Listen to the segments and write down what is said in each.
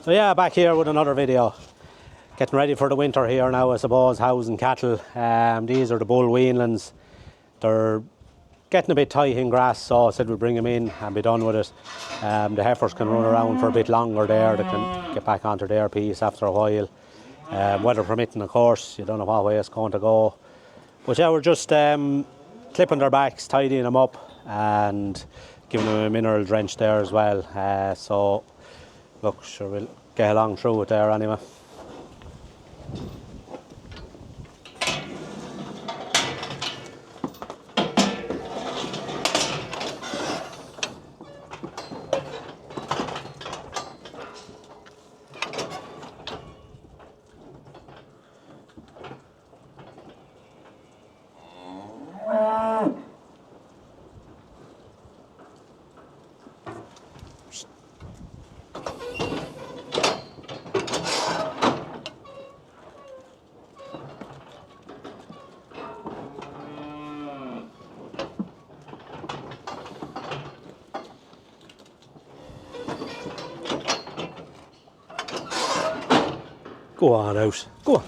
So yeah, back here with another video. Getting ready for the winter here now, I suppose, housing cattle. These are the bull weanlings. They're getting a bit tight in grass, so I said we'd bring them in and be done with it. The heifers can run around for a bit longer there. They can get back onto their piece after a while. Weather permitting, of course. You don't know what way it's going to go. But yeah, we're just clipping their backs, tidying them up and giving them a mineral drench there as well. So look, sure, we'll get along through it there anyway. Go on out, go on.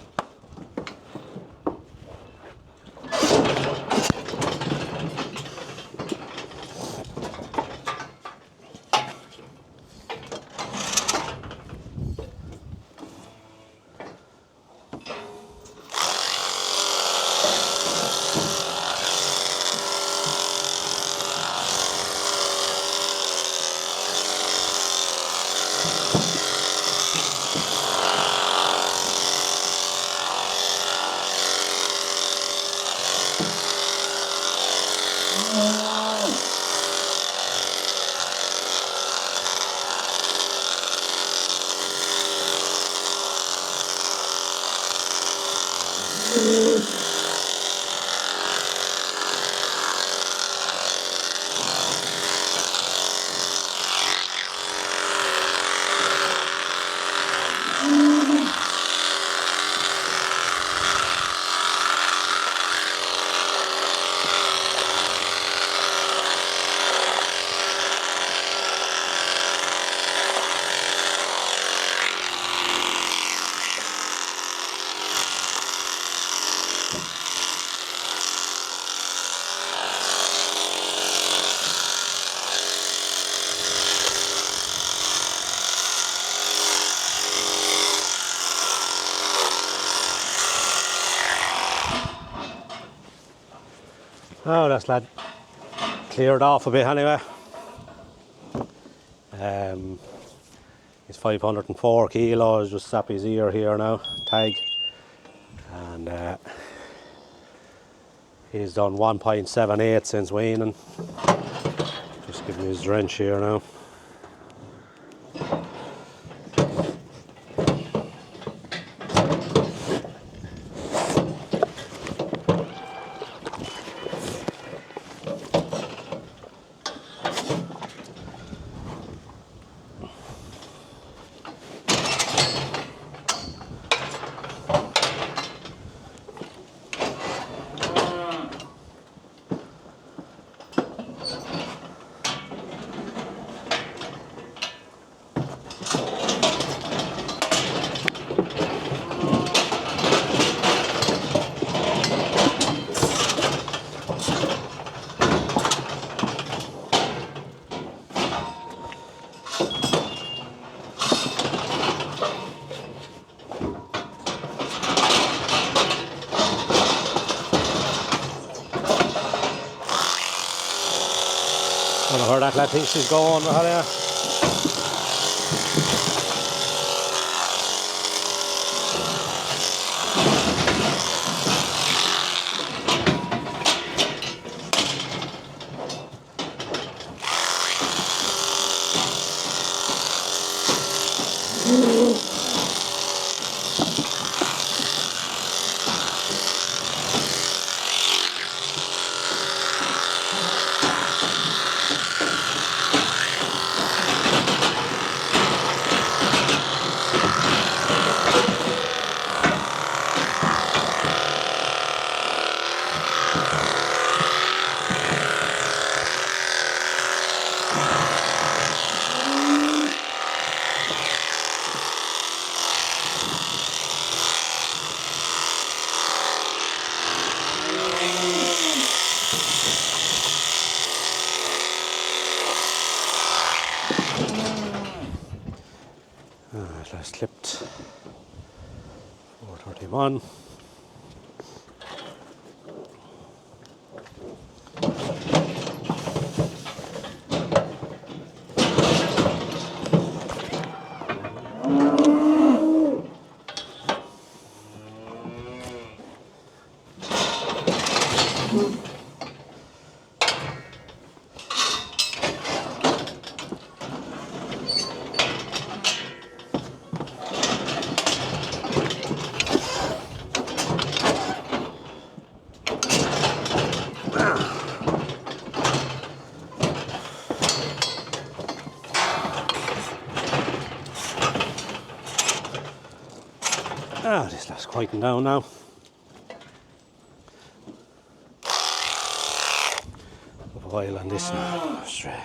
Oh, that's lad cleared off a bit anyway. He's 504 kilos, just sap his ear here now, tag. And he's done 1.78 since weaning. Just giving his drench here now. I don't know where that lad thinks she's going, but yeah. Last clipped 431. This lot's quieting down now. A while on this now, straight.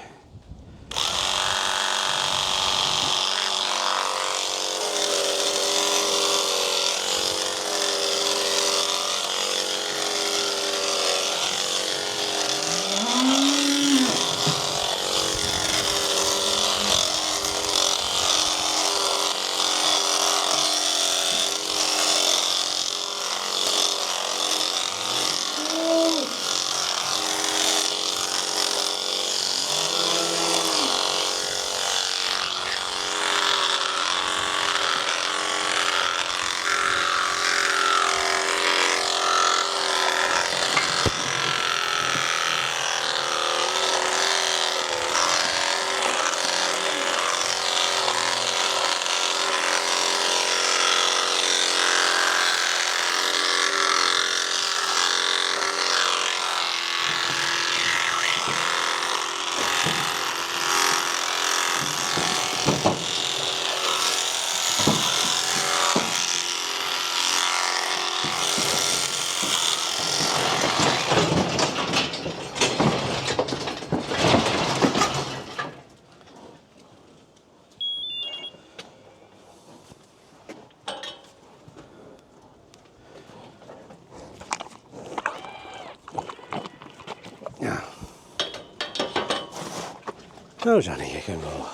Now, Johnny, you can go.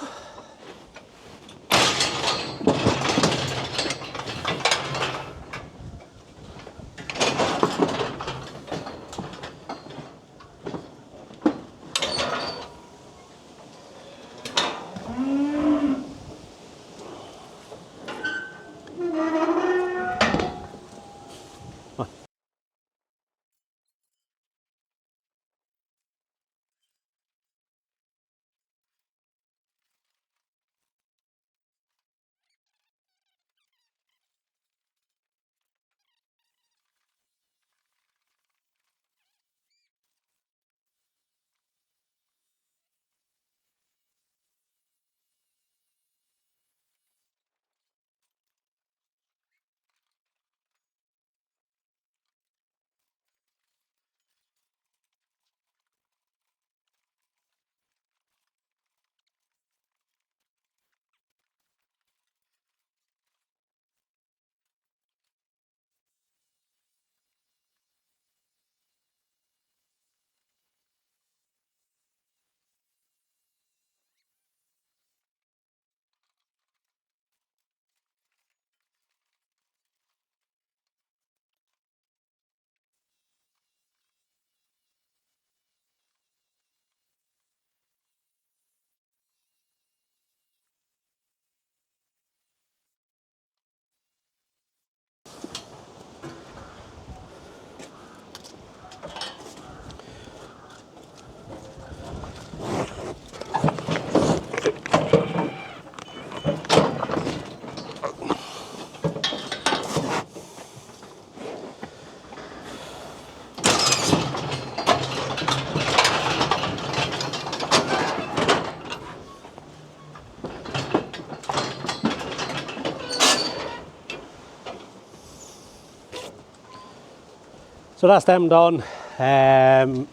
So that's them done. They're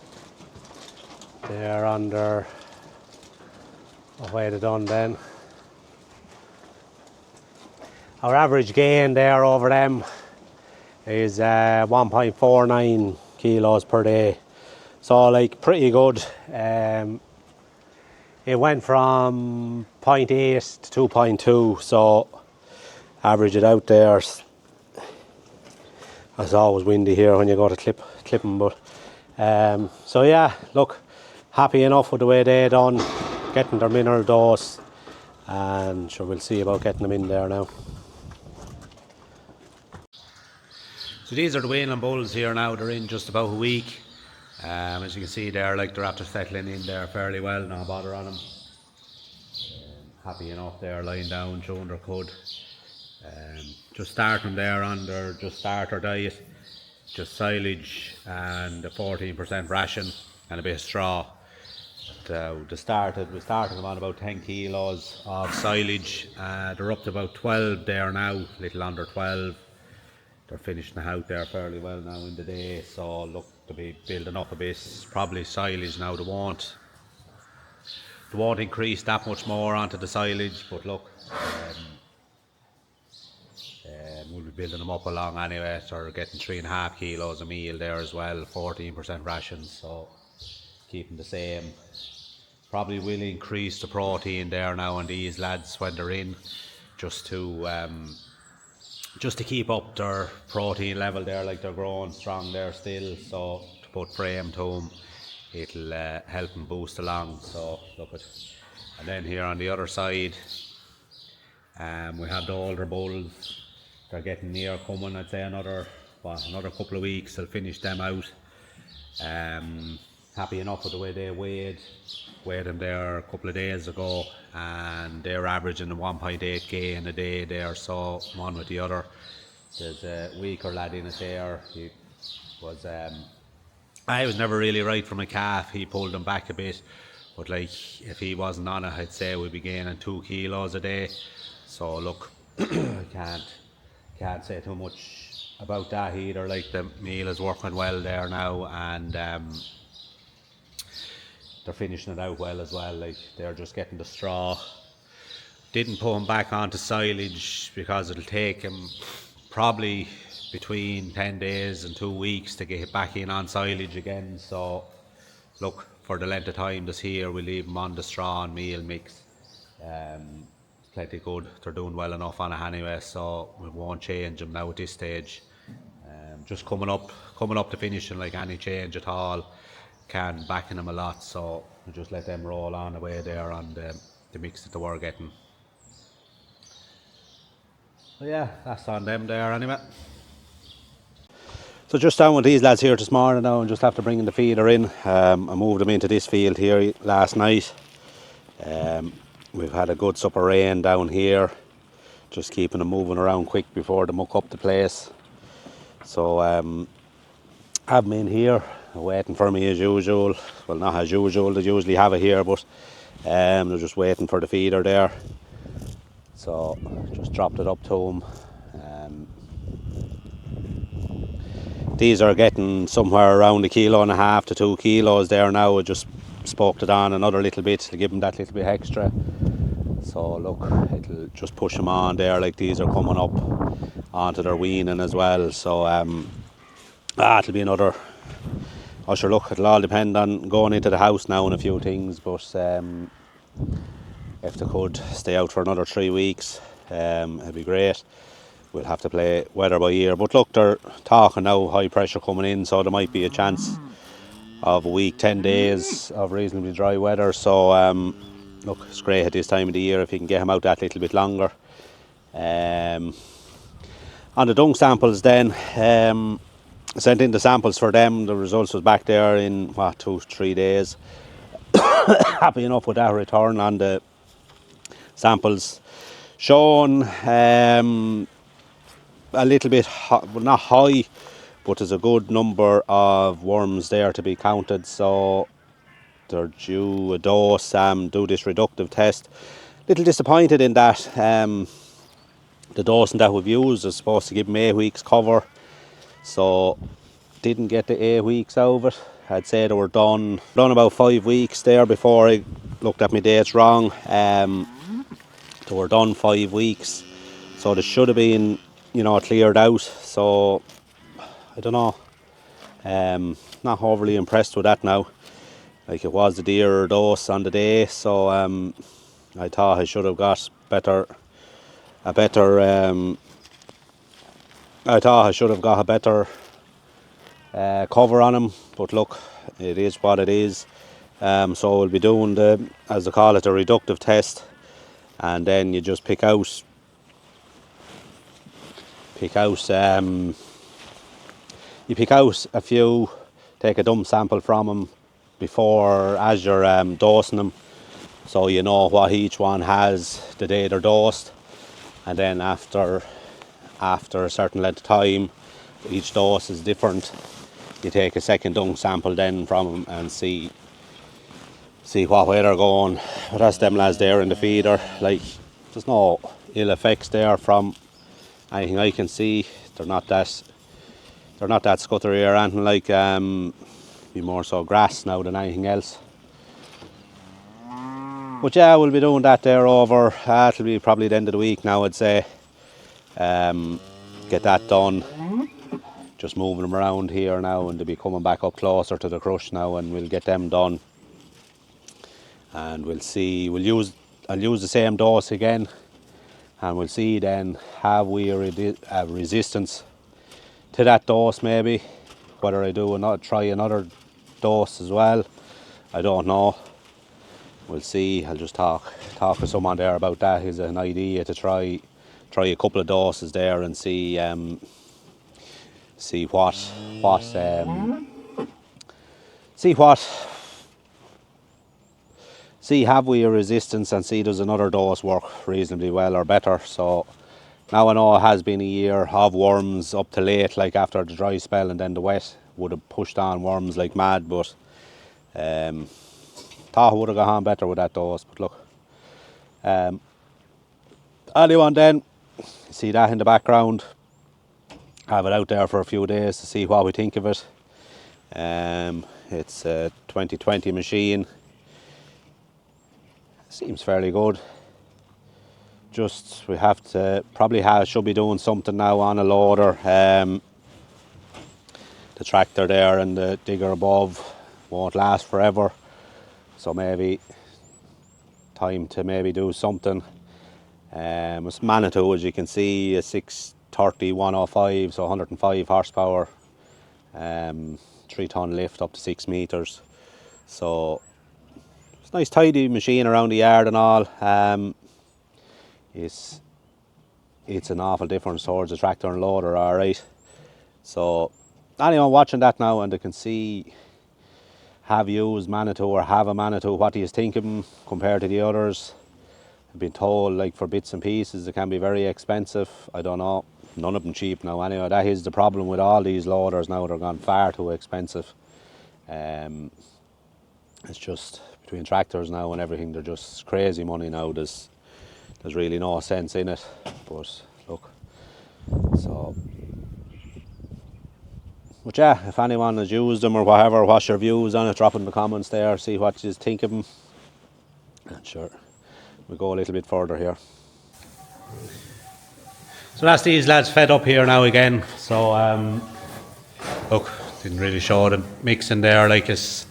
under a way to done then. Our average gain there over them is 1.49 kilos per day. So like pretty good. It went from 0.8 to 2.2, so average it out there. It's always windy here when you go to clip them, but so yeah, look, happy enough with the way they done, getting their mineral dose, and sure we'll see about getting them in there now. So these are the Wayland bulls here now. They're in just about a week. As you can see there, like they're after settling in there fairly well, no bother on them. Happy enough there, lying down, showing their cud. Just starting there on their just starter diet, just silage and a 14% ration and a bit of straw. We started them on about 10 kilos of silage. They're up to about 12 there now, a little under 12. They're finishing out there fairly well now in the day, so look to be building up a bit. Probably silage now. They won't increase that much more onto the silage, but look, we'll be building them up along anyway. So they're getting 3.5 kilos a meal there as well, 14% rations, so keeping the same. Probably will increase the protein there now on these lads when they're in, just to keep up their protein level there, like they're growing strong there still, so to put frame to them, it'll help them boost along. So look at, and then here on the other side, we have the older bulls. They're getting near coming. I'd say another couple of weeks they'll finish them out. Happy enough with the way they weighed them there a couple of days ago, and they're averaging a 1.8 gain a day there, so one with the other. There's a weaker lad in it there. He was I was never really right from a calf. He pulled him back a bit, but like if he wasn't on it, I'd say we'd be gaining 2 kilos a day. So look, I can't say too much about that either. Like the meal is working well there now, and they're finishing it out well as well. Like they're just getting the straw. Didn't put him back onto silage because it'll take him probably between 10 days and 2 weeks to get back in on silage again. So look, for the length of time this here, we leave him on the straw and meal mix. Plenty good. They're doing well enough on it anyway, so we won't change them now at this stage. Just coming up to finishing, like any change at all can backing them a lot, so we just let them roll on away there on the mix that they were getting. So yeah, that's on them there anyway. So just down with these lads here this morning now, and just after bringing the feeder in, I moved them into this field here last night. We've had a good sup of rain down here, just keeping them moving around quick before they muck up the place. So have them in here waiting for me as usual. Well, not as usual, they usually have it here, but they're just waiting for the feeder there. So just dropped it up to them. These are getting somewhere around 1.5 kilos to 2 kilos there now. I just spoked it on another little bit to give them that little bit extra. So look, it'll just push them on there, like these are coming up onto their weaning as well. So it'll be another. Oh sure, look, it'll all depend on going into the house now and a few things, but if they could stay out for another 3 weeks, it'd be great. We'll have to play weather by ear, but look, they're talking now high pressure coming in, so there might be a chance of a week, 10 days of reasonably dry weather. So look, it's great at this time of the year if you can get them out that little bit longer. On the dung samples then, I sent in the samples for them. The results was back there in 2-3 days. Happy enough with that return on the samples. Shown a little bit, not high, but there's a good number of worms there to be counted, so they're due a dose, do this reductive test. Little disappointed in that. The dosing that we've used is supposed to give them 8 weeks cover, so didn't get the 8 weeks out of it. I'd say they were done about 5 weeks there before I looked at my dates wrong. They were done 5 weeks, so they should have been, cleared out. So I don't know, not overly impressed with that now. like it was the dearer dose on the day, so I thought I should have got a better I thought I should have got a better cover on him, but look, it is what it is. So we'll be doing the, as they call it, a reductive test, and then you just pick out you pick out a few, take a dump sample from them before, as you're dosing them, so you know what each one has the day they're dosed, and then after a certain length of time, each dose is different. You take a second dung sample then from them and see what way they're going. But that's them lads there in the feeder. Like, there's no ill effects there from anything I can see. They're not that scuttery or anything like. Be more so grass now than anything else. But yeah, we'll be doing that there over. It'll be probably the end of the week now, I'd say. Get that done. Just moving them around here now, and they'll be coming back up closer to the crush now, and we'll get them done. And we'll see. I'll use the same dose again, and we'll see then, have we a resistance to that dose maybe. Whether I do or not, try another dose as well, I don't know. We'll see. I'll just talk to someone there about that. Is an idea to try a couple of doses there and see have we a resistance, and see does another dose work reasonably well or better. So now I know it has been a year of worms up to late, like after the dry spell, and then the wet would have pushed on worms like mad, but thought it would have gone on better with that dose. But look, anyone then, see that in the background, have it out there for a few days to see what we think of it. It's a 2020 machine. Seems fairly good. Just we have to should be doing something now on a loader. The tractor there and the digger above won't last forever, so maybe time to maybe do something. It's Manitou, as you can see, a 630 105, so 105 horsepower, 3-ton lift up to 6 meters. So it's a nice tidy machine around the yard and all. It's an awful difference towards a tractor and loader, alright. So anyone watching that now and they can see, have used Manitou or have a Manitou, what do you think of them compared to the others? I've been told, like, for bits and pieces it can be very expensive. I don't know, none of them cheap now anyway. That is the problem with all these loaders now, they're gone far too expensive. It's just between tractors now and everything, they're just crazy money now. There's really no sense in it. But look, so, but yeah, if anyone has used them or whatever, what's your views on it, drop in the comments there, see what you think of them. And sure, we'll go a little bit further here. So that's these lads fed up here now again. So look, didn't really show the mixing there, like it's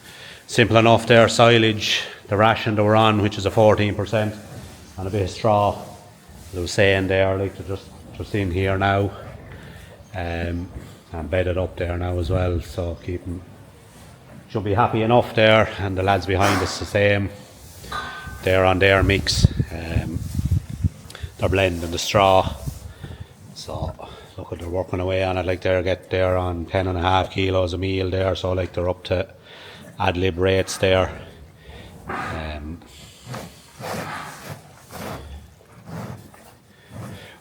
simple enough there. Silage, the ration they were on, which is a 14%, and a bit of straw, as I was saying there, like they're just in here now, and bedded up there now as well, so should be happy enough there. And the lads behind us the same, they're on their mix, they're blending the straw. So look, they're working away on it, like they're on 10.5 kilos a meal there, so like they're up to ad lib rates there.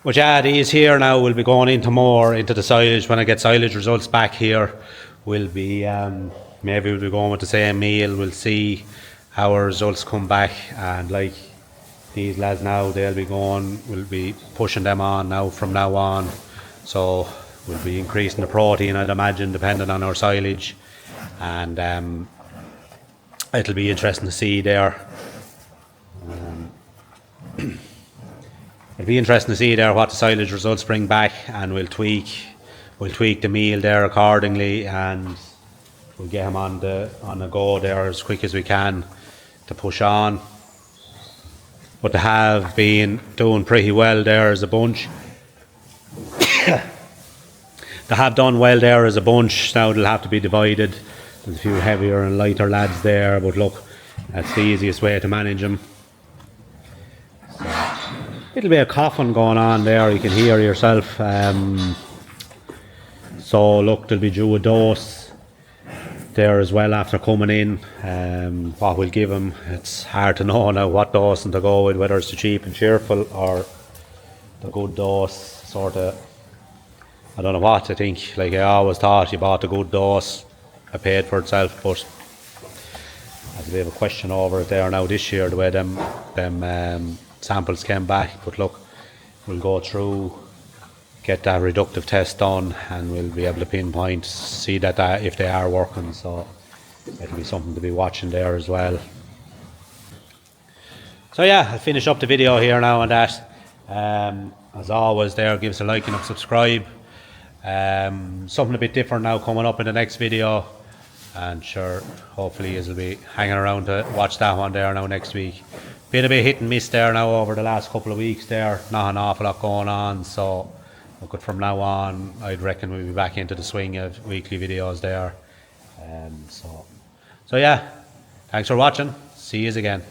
But yeah, these here now will be going into the silage. When I get silage results back here, we'll be maybe we'll be going with the same meal. We'll see how our results come back, and like these lads now, we'll be pushing them on now from now on. So we'll be increasing the protein, I'd imagine, depending on our silage, and it'll be interesting to see there. It'll be interesting to see there what the silage results bring back, and we'll tweak the meal there accordingly, and we'll get him on the go there as quick as we can to push on. But they have been doing pretty well there as a bunch. They have done well there as a bunch. Now they'll have to be divided. There's a few heavier and lighter lads there, but look, that's the easiest way to manage them. So, little bit of coughing going on there, you can hear yourself. So look, they'll be due a dose there as well after coming in. What we'll give them, it's hard to know now what dose to go with, whether it's the cheap and cheerful or the good dose, sort of. I don't know what to think. Like, I always thought you bought a good dose, it paid for itself, but there's a bit of a question over it there now this year, the way them samples came back. But look, we'll go through, get that reductive test done, and we'll be able to pinpoint, see that if they are working. So it'll be something to be watching there as well. So yeah, I'll finish up the video here now on that. As always there, give us a like and a subscribe. Something a bit different now coming up in the next video, and sure, hopefully you'll be hanging around to watch that one there now next week. Been a bit hit and miss there now over the last couple of weeks there, not an awful lot going on, so look, from now on I'd reckon we'll be back into the swing of weekly videos there. So yeah, thanks for watching, see yous again.